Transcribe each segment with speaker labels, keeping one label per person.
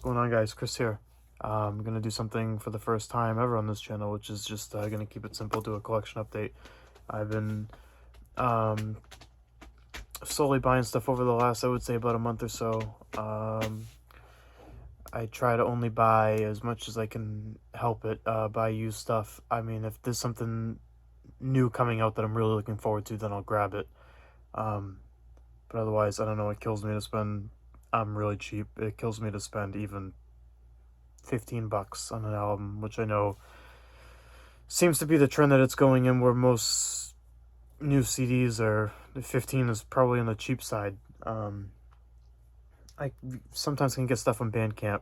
Speaker 1: going on, guys? Chris here. I'm gonna do something for the first time ever on this channel, which is just gonna keep it simple, do a collection update. I've been slowly buying stuff over the last, I would say, about a month or so. I try to only buy as much as I can help it, buy used stuff. I mean, if there's something new coming out that I'm really looking forward to, then I'll grab it. But otherwise, I don't know, it kills me to spend, I'm really cheap, it kills me to spend even $15 on an album, which I know seems to be the trend that it's going in, where most new CDs are 15 is probably on the cheap side. I sometimes can get stuff on Bandcamp,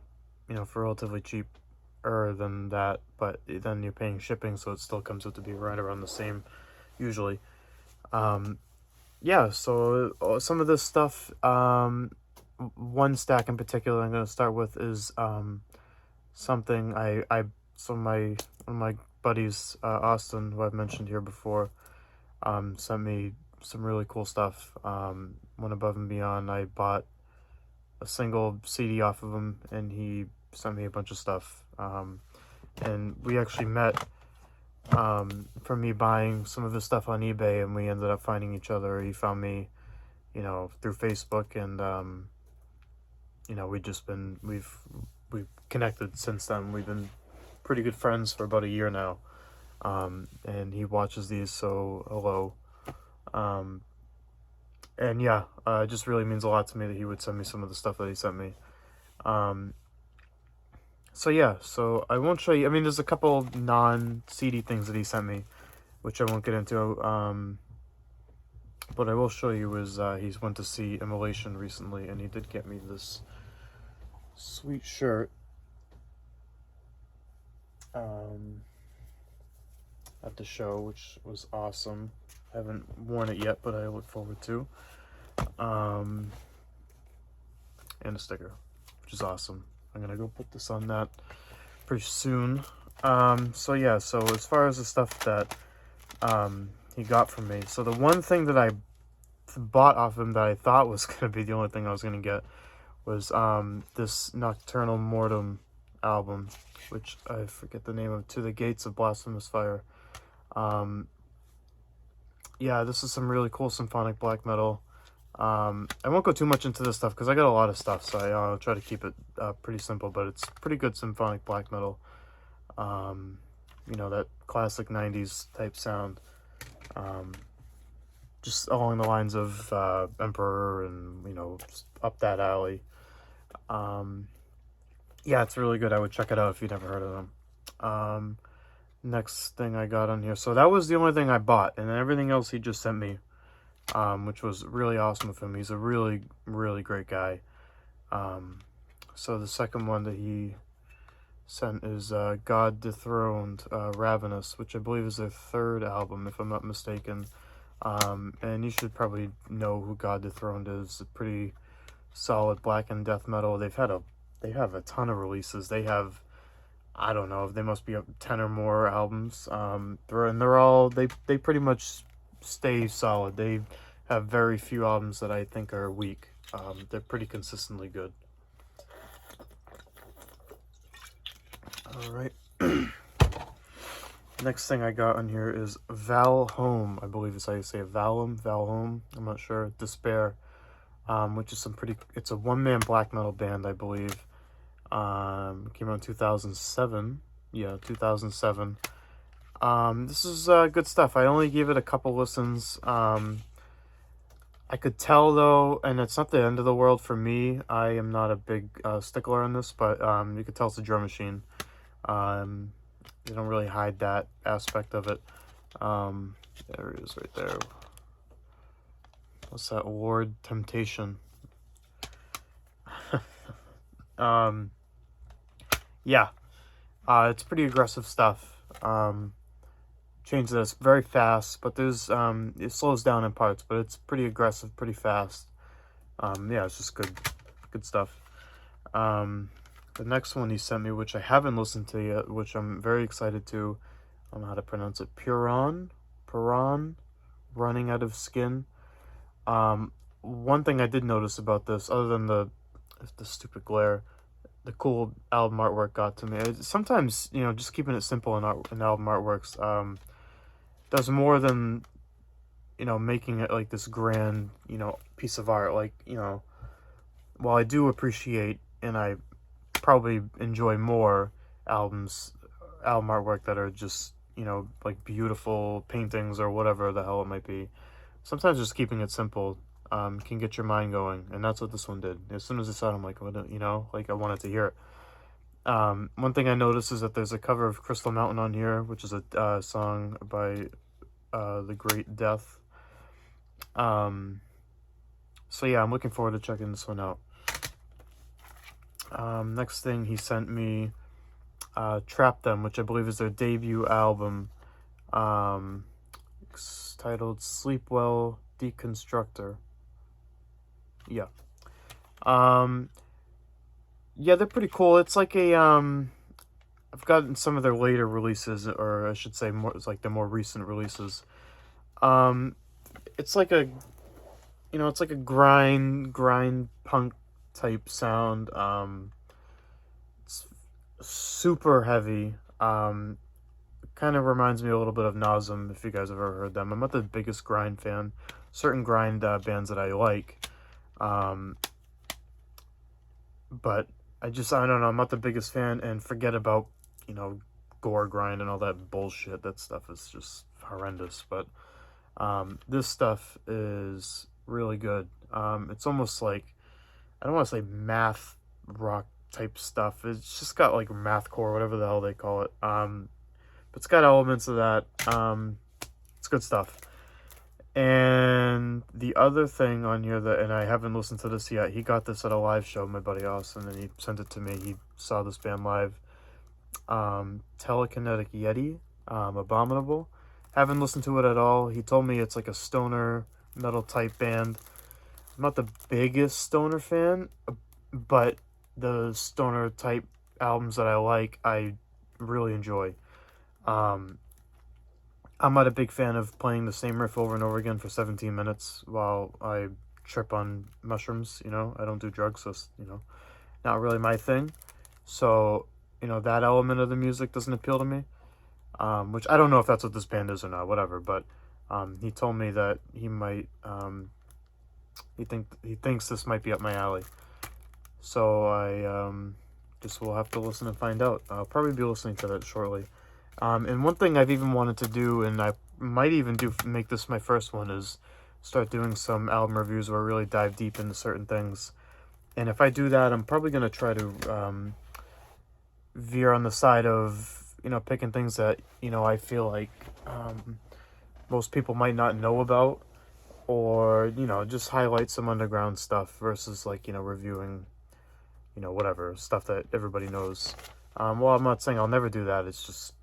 Speaker 1: for relatively cheaper than that, but then you're paying shipping, so it still comes out to be right around the same usually. Yeah, so some of this stuff, one stack in particular I'm going to start with is something one of my buddies, Austin, who I've mentioned here before, sent me some really cool stuff. Went above and beyond. I bought a single CD off of him, and he sent me a bunch of stuff. And we actually met from me buying some of his stuff on eBay, and we ended up finding each other. He found me, through Facebook, and we've connected since then. We've been pretty good friends for about a year now. And he watches these, so hello. And yeah, it just really means a lot to me that he would send me some of the stuff that he sent me. So yeah, so I won't show you. I mean, there's a couple non-CD things that he sent me, which I won't get into. But I will show you is he's went to see Immolation recently, and he did get me this sweet shirt. At the show, which was awesome. I haven't worn it yet, but I look forward to. And a sticker, which is awesome. I'm gonna go put this on that pretty soon. So yeah, so as far as the stuff that he got from me, so the one thing that I bought off him that I thought was gonna be the only thing I was gonna get was this Nokturnal Mortum album, which I forget the name of, To the Gates of Blasphemous Fire. Yeah, this is some really cool symphonic black metal. I won't go too much into this stuff because I got a lot of stuff, so I'll try to keep it pretty simple, but it's pretty good symphonic black metal. That classic 90s type sound. Just along the lines of Emperor and, just up that alley. Yeah, it's really good. I would check it out if you've never heard of them. Next thing I got on here. So that was the only thing I bought, and then everything else he just sent me, which was really awesome of him. He's a really, really great guy. So the second one that he sent is God Dethroned, Ravenous, which I believe is their third album, if I'm not mistaken. And you should probably know who God Dethroned is. A pretty solid black and death metal. They have a ton of releases. They have, I don't know, they must be up 10 or more albums. They pretty much stay solid. They have very few albums that I think are weak. They're pretty consistently good. Alright. Next thing I got on here is Valhom. I believe is how you say it. Valhom. I'm not sure. Despair. Which is it's a one-man black metal band, I believe. Came out in 2007. Yeah, 2007. This is good stuff. I only gave it a couple listens. I could tell though, and it's not the end of the world for me. I am not a big stickler on this, but you could tell it's a drum machine. They don't really hide that aspect of it. There it is right there. What's that? Lord Temptation. Yeah, it's pretty aggressive stuff. Change this very fast, but there's it slows down in parts, but it's pretty aggressive, pretty fast. Yeah, it's just good stuff. The next one he sent me, which I haven't listened to yet, which I'm very excited to. I don't know how to pronounce it. Pyrrhon, Running Out of Skin. One thing I did notice about this, other than the stupid glare, the cool album artwork got to me. Sometimes, you know, just keeping it simple in album artworks does more than, you know, making it like this grand, you know, piece of art. Like, you know, while I do appreciate and I probably enjoy more album artwork that are just, you know, like beautiful paintings or whatever the hell it might be, sometimes just keeping it simple can get your mind going, and that's what this one did. As soon as I saw it, I'm like, what, you know, like I wanted to hear it. One thing I noticed is that there's a cover of Crystal Mountain on here, which is a song by the Great Death. So yeah, I'm looking forward to checking this one out. Next thing he sent me, Trap Them, which I believe is their debut album, titled Sleep Well Deconstructor. Yeah. Yeah, they're pretty cool. It's like a, I've gotten some of their later releases, or I should say more, it's like the more recent releases. It's like a, you know, it's like a grind punk type sound. It's super heavy. Kind of reminds me a little bit of Nasum, if you guys have ever heard them. I'm not the biggest grind fan. Certain grind bands that I like, but I don't know, I'm not the biggest fan, and forget about, you know, gore grind and all that bullshit. That stuff is just horrendous, but this stuff is really good. It's almost like, I don't want to say math rock type stuff. It's just got like mathcore, whatever the hell they call it. But it's got elements of that. It's good stuff. And the other thing on here that, and I haven't listened to this yet, he got this at a live show, my buddy Austin, and he sent it to me. He saw this band live. Telekinetic Yeti, Abominable. Haven't listened to it at all. He told me it's like a stoner metal type band. I'm not the biggest stoner fan, but the stoner type albums that I like, I really enjoy. I'm not a big fan of playing the same riff over and over again for 17 minutes while I trip on mushrooms, you know. I don't do drugs, so, you know, not really my thing. So, you know, that element of the music doesn't appeal to me, which I don't know if that's what this band is or not, whatever, but he told me that he might, he thinks this might be up my alley. So I just will have to listen and find out. I'll probably be listening to that shortly. And one thing I've even wanted to do, and I might even make this my first one, is start doing some album reviews where I really dive deep into certain things. And if I do that, I'm probably going to try to veer on the side of, you know, picking things that, you know, I feel like most people might not know about, or, you know, just highlight some underground stuff versus, like, you know, reviewing, you know, whatever, stuff that everybody knows. Well, I'm not saying I'll never do that. It's just,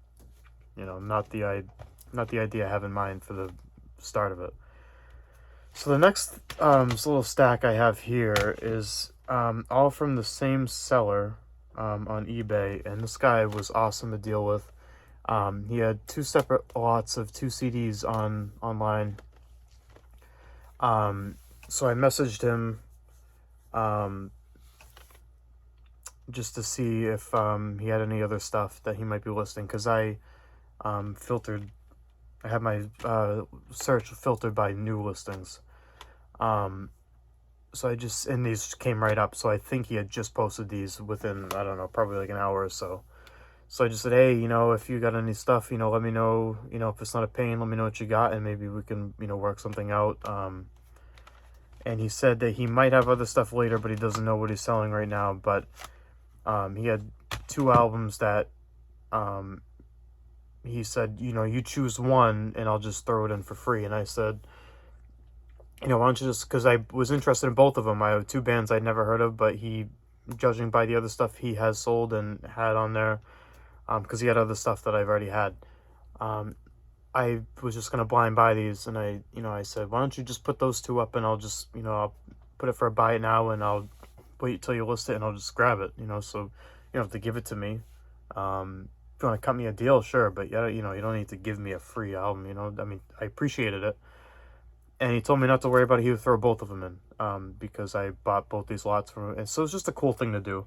Speaker 1: you know, not the idea I have in mind for the start of it. So the next little stack I have here is all from the same seller on eBay, and this guy was awesome to deal with. He had two separate lots of 2 CDs online. So I messaged him just to see if he had any other stuff that he might be listing, because I have my search filtered by new listings. So and these came right up, so I think he had just posted these within, I don't know, probably like an hour or so. So I just said, hey, you know, if you got any stuff, you know, let me know, you know, if it's not a pain, let me know what you got, and maybe we can, you know, work something out. And he said that he might have other stuff later, but he doesn't know what he's selling right now. But he had 2 albums that he said, you know, you choose one and I'll just throw it in for free. And I said, you know, why don't you just, because I was interested in both of them. I have 2 bands I'd never heard of, but he, judging by the other stuff he has sold and had on there, because he had other stuff that I've already had, I was just going to blind buy these. And I said, why don't you just put those 2 up, and I'll just, you know, I'll put it for a buy it now, and I'll wait till you list it, and I'll just grab it, you know, so you don't have to give it to me. If you want to cut me a deal, sure, but yeah, you know, you don't need to give me a free album, you know. I mean, I appreciated it. And he told me not to worry about it. He would throw both of them in, because I bought both these lots from him. And so it's just a cool thing to do.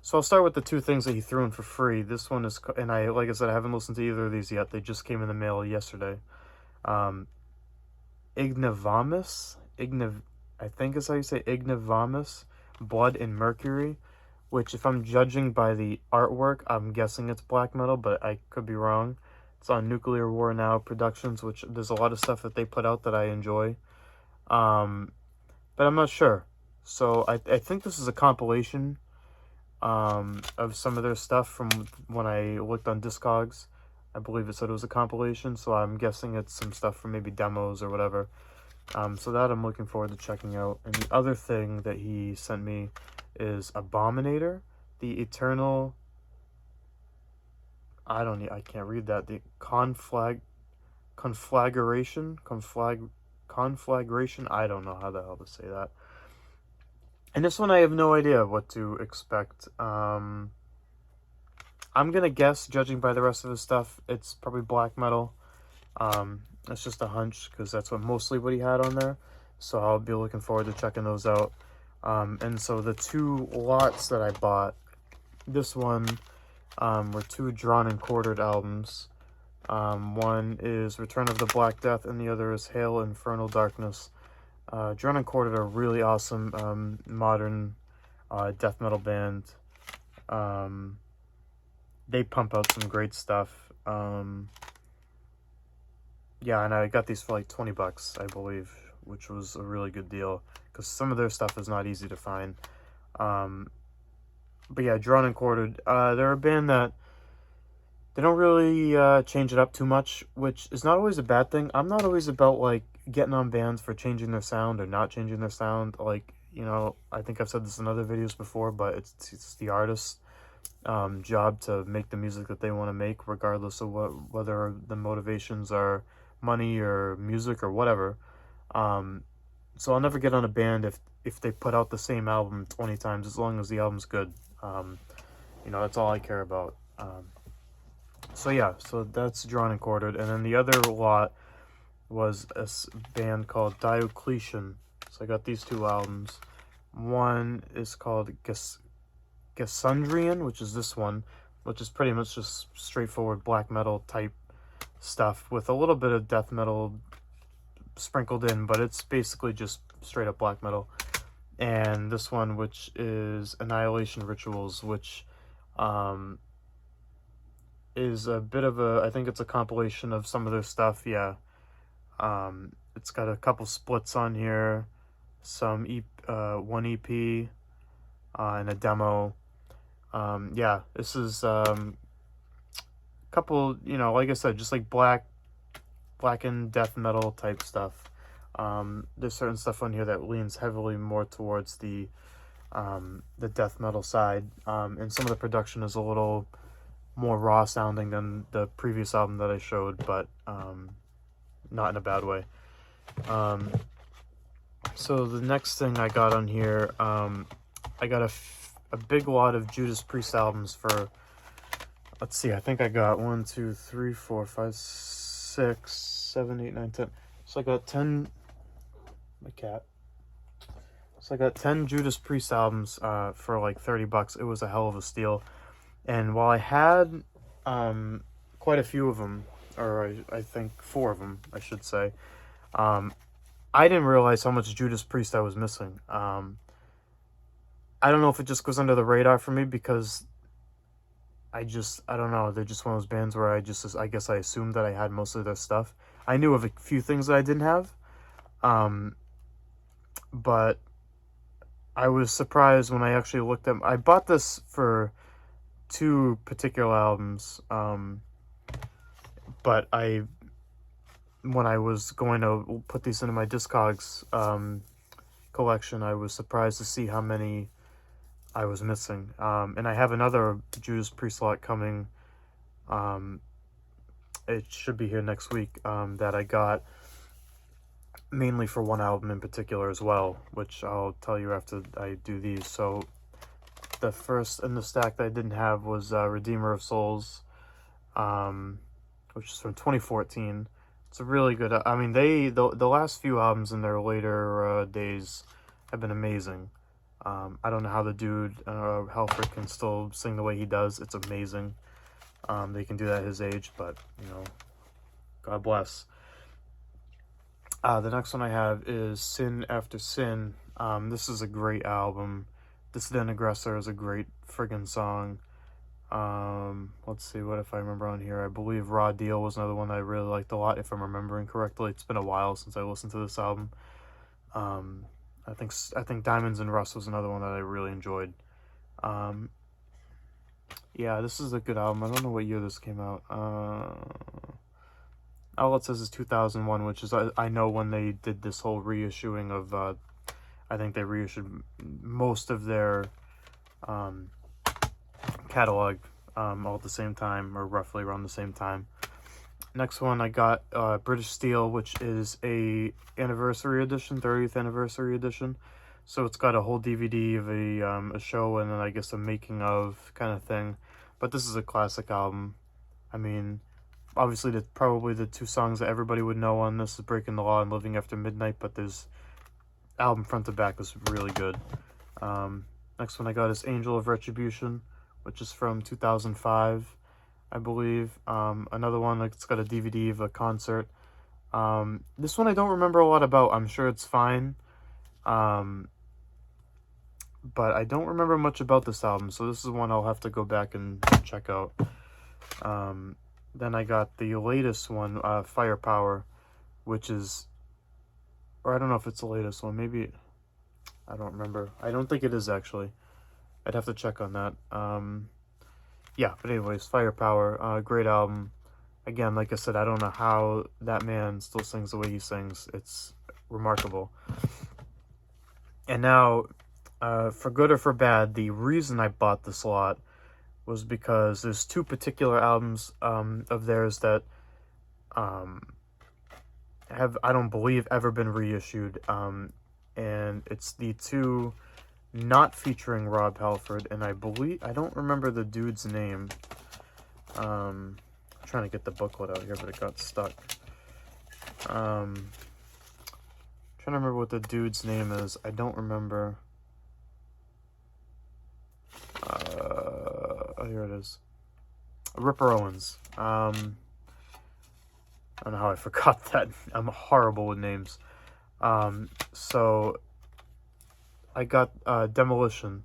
Speaker 1: So I'll start with the two things that he threw in for free. This one is, and like I said, I haven't listened to either of these yet. They just came in the mail yesterday. Ignivomous, I think is how you say Ignivomous, Blood and Mercury, which if I'm judging by the artwork, I'm guessing it's black metal, but I could be wrong. It's on Nuclear War Now Productions, which there's a lot of stuff that they put out that I enjoy. But I'm not sure. So I think this is a compilation of some of their stuff from when I looked on Discogs. I believe it said it was a compilation, so I'm guessing it's some stuff from maybe demos or whatever. So that I'm looking forward to checking out. And the other thing that he sent me is Abominator, the Eternal... I can't read that. The Conflagration? Conflagration? I don't know how the hell to say that. And this one I have no idea what to expect. I'm gonna guess, judging by the rest of his stuff, it's probably black metal. It's just a hunch, because that's mostly what he had on there. So I'll be looking forward to checking those out. And so the two lots that I bought, this one were two drawn and quartered albums. One is Return of the Black Death, and the other is Hail Infernal Darkness. Drawn and Quartered are really awesome modern death metal band. They pump out some great stuff. Yeah, and I got these for like 20 bucks, I believe, which was a really good deal, because some of their stuff is not easy to find. But yeah, Drawn and Quartered, they're a band that they don't really change it up too much, which is not always a bad thing. I'm not always about like getting on bands for changing their sound or not changing their sound. Like, you know, I think I've said this in other videos before, but it's the artist's job to make the music that they want to make, regardless of whether the motivations are money or music or whatever. So I'll never get on a band if they put out the same album 20 times, as long as the album's good. You know, that's all I care about. So yeah, so that's Drawn and Quartered. And then the other lot was a band called Diocletian. So I got these two albums. One is called Gasundrian, which is this one, which is pretty much just straightforward black metal type stuff with a little bit of death metal sprinkled in, but it's basically just straight up black metal. And this one, which is Annihilation Rituals, which is a bit of a, I think it's a compilation of some of their stuff. Yeah. It's got a couple splits on here, some one EP, and a demo. Yeah, this is couple, you know, like I said, just like blackened death metal type stuff. There's certain stuff on here that leans heavily more towards the death metal side, and some of the production is a little more raw sounding than the previous album that I showed, but not in a bad way. So the next thing I got on here, I got a big lot of Judas Priest albums for, let's see, I think I got 1, 2, 3, 4, 5, 6, 7, 8, 9, 10. So I got 10, my cat. So I got 10 Judas Priest albums for like 30 bucks. It was a hell of a steal. And while I had quite a few of them, or I think 4 of them, I should say, I didn't realize how much Judas Priest I was missing. I don't know if it just goes under the radar for me because I don't know, they're just one of those bands where I guess I assumed that I had most of their stuff. I knew of a few things that I didn't have, but I was surprised when I actually looked at, I bought this for 2 particular albums, but when I was going to put these into my Discogs collection, I was surprised to see how many I was missing. And I have another Judas Priest lot coming. It should be here next week, that I got mainly for one album in particular as well, which I'll tell you after I do these. So the first in the stack that I didn't have was Redeemer of Souls, which is from 2014. It's a really good, I mean, the last few albums in their later days have been amazing. I don't know how the dude, Halford, can still sing the way he does. It's amazing. They can do that at his age, but, you know, God bless. The next one I have is Sin After Sin. This is a great album. Dissident Aggressor is a great friggin' song. Let's see, what if I remember on here? I believe Raw Deal was another one I really liked a lot, if I'm remembering correctly. It's been a while since I listened to this album. I think Diamonds and Rust was another one that I really enjoyed. Yeah, this is a good album. I don't know what year this came out. All it says is 2001, which is, I know when they did this whole reissuing of, I think they reissued most of their catalog all at the same time, or roughly around the same time. Next one I got British Steel, which is a anniversary edition, 30th anniversary edition. So it's got a whole DVD of a show and then I guess a making of kind of thing. But this is a classic album. I mean, obviously probably the two songs that everybody would know on this is Breaking the Law and Living After Midnight, but this album front to back is really good. Next one I got is Angel of Retribution, which is from 2005. I believe. Another one, like, it's got a DVD of a concert. This one I don't remember a lot about. I'm sure it's fine. But I don't remember much about this album, so this is one I'll have to go back and check out. Then I got the latest one, Firepower, which is, or I don't know if it's the latest one. Maybe, I don't remember. I don't think it is, actually. I'd have to check on that. Yeah, but anyways, Firepower, great album. Again, like I said, I don't know how that man still sings the way he sings. It's remarkable. And now, for good or for bad, the reason I bought this lot was because there's two particular albums of theirs that have, I don't believe, ever been reissued. And it's the two not featuring Rob Halford, and I don't remember the dude's name. I'm trying to get the booklet out here, but it got stuck. Trying to remember what the dude's name is. I don't remember. Oh, here it is. Ripper Owens. I don't know how I forgot that. I'm horrible with names. So I got Demolition.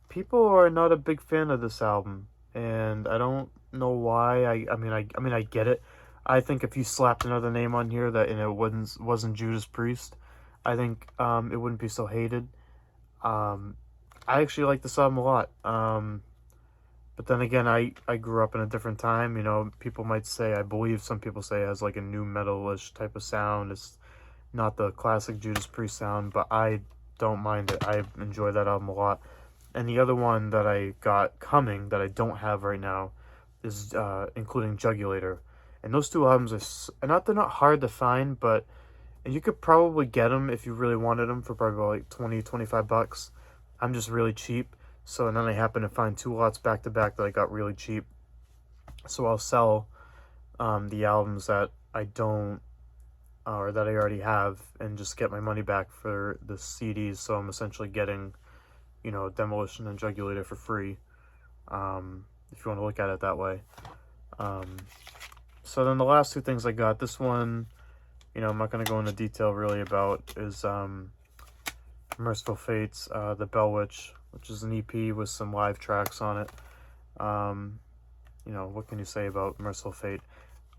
Speaker 1: People are not a big fan of this album, and I don't know why. I mean I get it. I think if you slapped another name on here and it wasn't Judas Priest, I think it wouldn't be so hated. I actually like this album a lot. But then again, I grew up in a different time. You know, people might say, I believe some people say it has like a new metal-ish type of sound. It's not the classic Judas Priest sound, but I don't mind it. I enjoy that album a lot. And the other one that I got coming that I don't have right now is including Jugulator. And those two albums are they're not hard to find, but and you could probably get them if you really wanted them for probably like 20, 25 bucks. I'm just really cheap. So, and then I happen to find two lots back to back that I got really cheap. So I'll sell the albums that I don't, or that I already have, and just get my money back for the CDs. So I'm essentially getting, you know, Demolition and Jugulator for free, if you want to look at it that way. So then the last two things I got, this one, you know, I'm not going to go into detail really about, is Mercyful Fate's The Bell Witch, which is an EP with some live tracks on it. You know, what can you say about Mercyful Fate?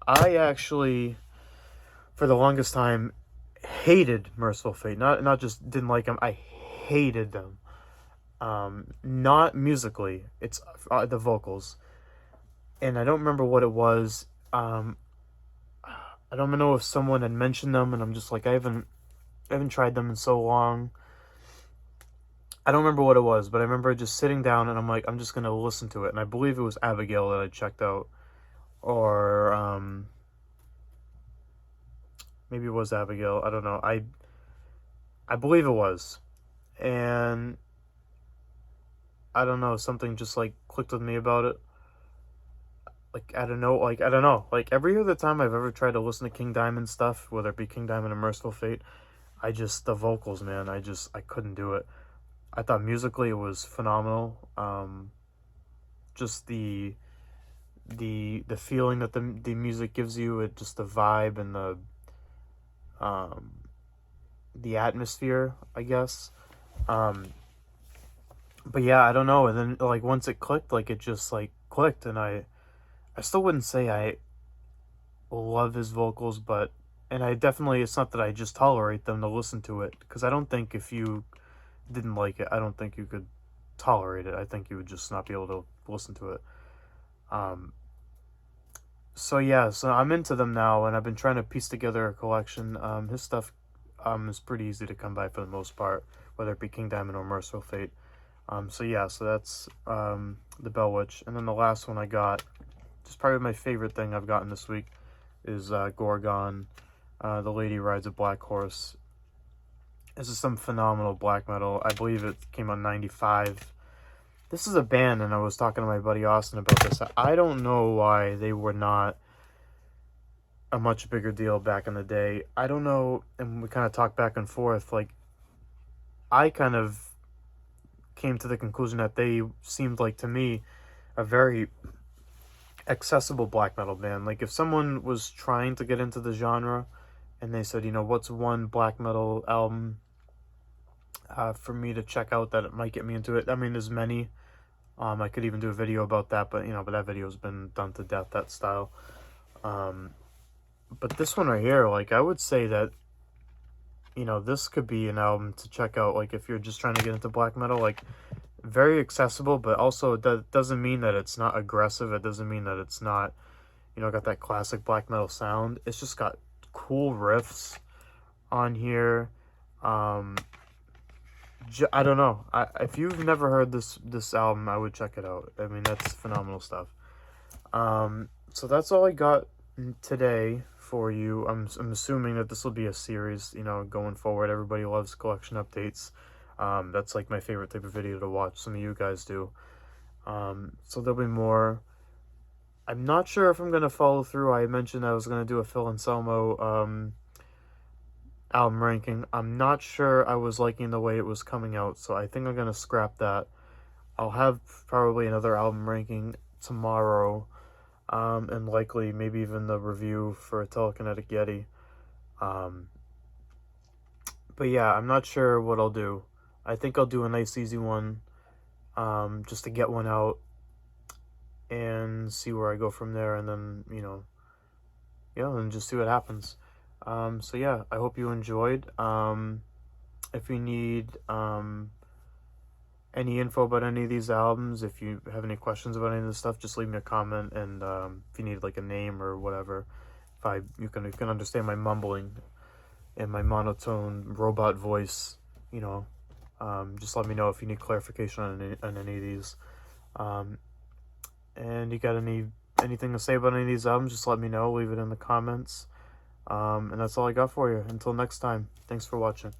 Speaker 1: I actually, for the longest time, hated Mercyful Fate. Not just didn't like them, I hated them. Not musically, it's the vocals. And I don't remember what it was. I don't know if someone had mentioned them, and I'm just like, I haven't tried them in so long. I don't remember what it was, but I remember just sitting down and I'm like, I'm just going to listen to it. And I believe it was Abigail that I checked out. Or, maybe it was Abigail. I don't know. I believe it was. And I don't know, something just like clicked with me about it. Like, I don't know. Like every other time I've ever tried to listen to King Diamond stuff, whether it be King Diamond or Mercyful Fate, the vocals, man, I couldn't do it. I thought musically it was phenomenal. Just the feeling that the music gives you, it just the vibe and um the atmosphere, I guess. But yeah, I don't know. And then like once it clicked, like it just like clicked, and I still wouldn't say I love his vocals, but and I definitely, it's not that I just tolerate them to listen to it, because I don't think if you didn't like it, I don't think you could tolerate it. I think you would just not be able to listen to it. Um, so yeah, so I'm into them now, and I've been trying to piece together a collection. His stuff is pretty easy to come by for the most part, whether it be King Diamond or Mercyful Fate. So yeah, so that's the Bell Witch, and then the last one I got, just probably my favorite thing I've gotten this week, is Gorgon. The Lady Rides a Black Horse. This is some phenomenal black metal. I believe it came out in '95. This is a band, and I was talking to my buddy Austin about this. I don't know why they were not a much bigger deal back in the day. I don't know, and we kind of talked back and forth. Like, I kind of came to the conclusion that they seemed like, to me, a very accessible black metal band. Like, if someone was trying to get into the genre and they said, you know, what's one black metal album for me to check out that it might get me into it, I mean, there's many. I could even do a video about that, but but that video's been done to death, that style. But this one right here, like, I would say that, this could be an album to check out, like, if you're just trying to get into black metal. Like, very accessible, but also that doesn't mean that it's not aggressive. It doesn't mean that it's not, got that classic black metal sound. It's just got cool riffs on here. I don't know. If you've never heard this album, I would check it out. I mean, that's phenomenal stuff. So that's all I got today for you. I'm assuming that this will be a series, going forward. Everybody loves collection updates. That's like my favorite type of video to watch. Some of you guys do. So there'll be more. I'm not sure if I'm going to follow through. I mentioned I was going to do a Phil Anselmo album ranking. I'm not sure I was liking the way it was coming out, so I think I'm going to scrap that. I'll have probably another album ranking tomorrow, and likely maybe even the review for a Telekinetic Yeti. But yeah, I'm not sure what I'll do. I think I'll do a nice easy one, just to get one out and see where I go from there, and then, and just see what happens. So yeah, I hope you enjoyed. If you need any info about any of these albums, if you have any questions about any of this stuff, just leave me a comment. And if you need like a name or whatever, you can understand my mumbling and my monotone robot voice, just let me know if you need clarification on any of these. And you got anything to say about any of these albums, just let me know. Leave it in the comments. And that's all I got for you. Until next time, thanks for watching.